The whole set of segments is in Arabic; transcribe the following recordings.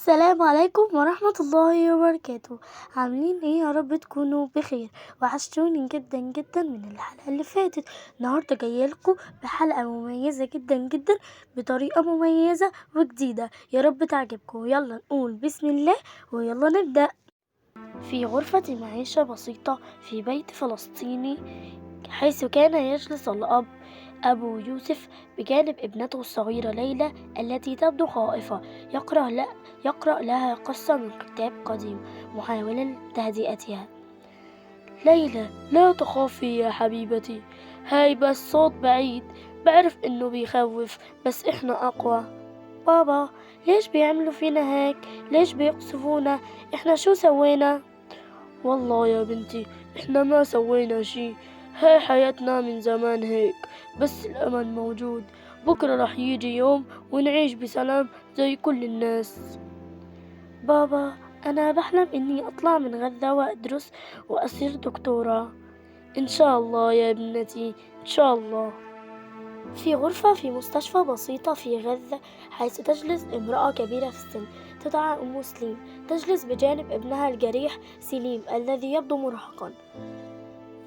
السلام عليكم ورحمة الله وبركاته. عاملين ايه؟ يا رب تكونوا بخير. وحشتوني جدا جدا من الحلقة اللي فاتت. النهاردة جايلكم بحلقة مميزة جدا جدا بطريقة مميزة وجديدة، يا رب تعجبكم. يلا نقول بسم الله ويلا نبدأ. في غرفة معيشة بسيطة في بيت فلسطيني، حيث كان يجلس الأب أبو يوسف بجانب ابنته الصغيرة ليلى التي تبدو خائفة، يقرأ لها قصة من كتاب قديم محاولا تهدئتها. ليلى، لا تخافي يا حبيبتي، هاي بس صوت بعيد، بعرف إنه بيخوف بس إحنا أقوى. بابا، ليش بيعملوا فينا هيك؟ ليش بيقصفونا؟ إحنا شو سوينا؟ والله يا بنتي إحنا ما سوينا شي، هاي حياتنا من زمان هيك، بس الأمل موجود. بكرة رح يجي يوم ونعيش بسلام زي كل الناس. بابا، أنا بحلم إني أطلع من غزة وأدرس وأصير دكتورة. إن شاء الله يا ابنتي، إن شاء الله. في غرفة في مستشفى بسيطة في غزة، حيث تجلس امرأة كبيرة في السن تدعى أم سليم، تجلس بجانب ابنها الجريح سليم الذي يبدو مرهقا.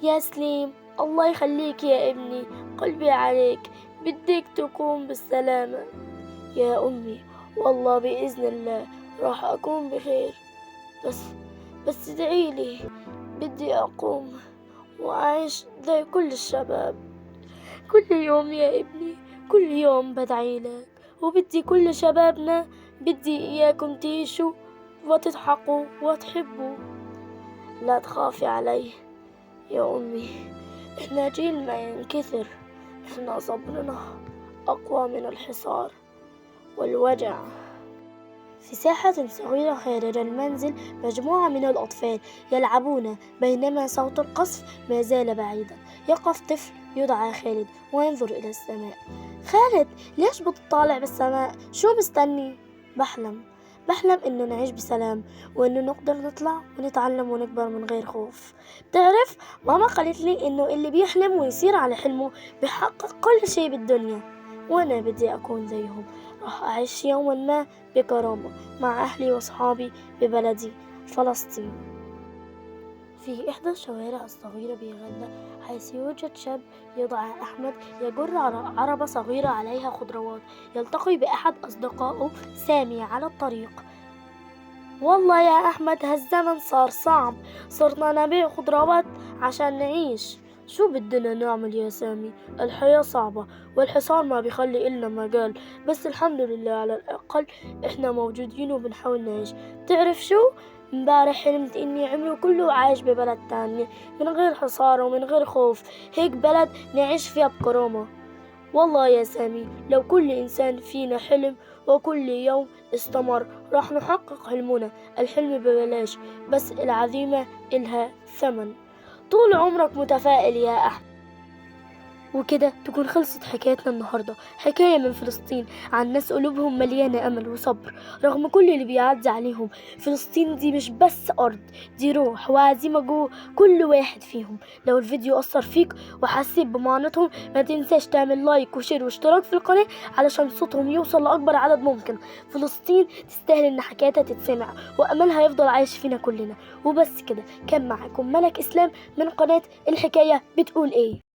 يا سليم، الله يخليك يا ابني، قلبي عليك، بدك تكون بالسلامة. يا أمي، والله بإذن الله راح أكون بخير، بس ادعيلي، بدي أقوم وأعيش زي كل الشباب. كل يوم يا ابني، كل يوم بدعيلك، وبدي كل شبابنا، بدي إياكم تعيشوا وتضحكوا وتحبوا. لا تخافي علي يا أمي، إحنا جيل ما ينكسر، إحنا صبرنا أقوى من الحصار والوجع. في ساحة صغيرة خارج المنزل، مجموعة من الأطفال يلعبون بينما صوت القصف ما زال بعيدا. يقف طفل يدعى خالد وينظر إلى السماء. خالد، ليش بتطالع بالسماء؟ شو مستني؟ بحلم إنه نعيش بسلام، وإنه نقدر نطلع ونتعلم ونكبر من غير خوف. بتعرف، ماما قالت لي إنه اللي بيحلم ويصير على حلمه بيحقق كل شيء بالدنيا، وأنا بدي أكون زيهم. راح أعيش يوما ما بكرامة مع أهلي وأصحابي ببلدي فلسطين. في إحدى الشوارع الصغيرة بغزة، حيث يوجد شاب يدعى أحمد يجر عربة صغيرة عليها خضروات، يلتقي بأحد أصدقائه سامي على الطريق. والله يا أحمد، هالزمن صار صعب، صرنا نبيع خضروات عشان نعيش. شو بدنا نعمل يا سامي؟ الحياة صعبة والحصار ما بيخلي إلنا مجال، بس الحمد لله على الأقل إحنا موجودين وبنحاول نعيش. تعرف شو؟ امبارح حلمت إني عمري كله عايش ببلد تانية، من غير حصار ومن غير خوف، هيك بلد نعيش فيها بكرامة. والله يا سامي، لو كل إنسان فينا حلم وكل يوم استمر راح نحقق حلمنا. الحلم ببلاش، بس العزيمة إلها ثمن. طول عمرك متفائل يا أحمد. وكده تكون خلصت حكايتنا النهاردة، حكاية من فلسطين عن ناس قلوبهم مليانة أمل وصبر رغم كل اللي بيعدي عليهم. فلسطين دي مش بس أرض، دي روح وعزيمة جوه كل واحد فيهم. لو الفيديو أثر فيك وحسيت بمعاناتهم، ما تنساش تعمل لايك وشير واشتراك في القناة علشان صوتهم يوصل لأكبر عدد ممكن. فلسطين تستاهل إن حكايتها تتسمع وأملها يفضل عايش فينا كلنا. وبس كده، كان معكم ملك إسلام من قناة الحكاية بتقول إيه.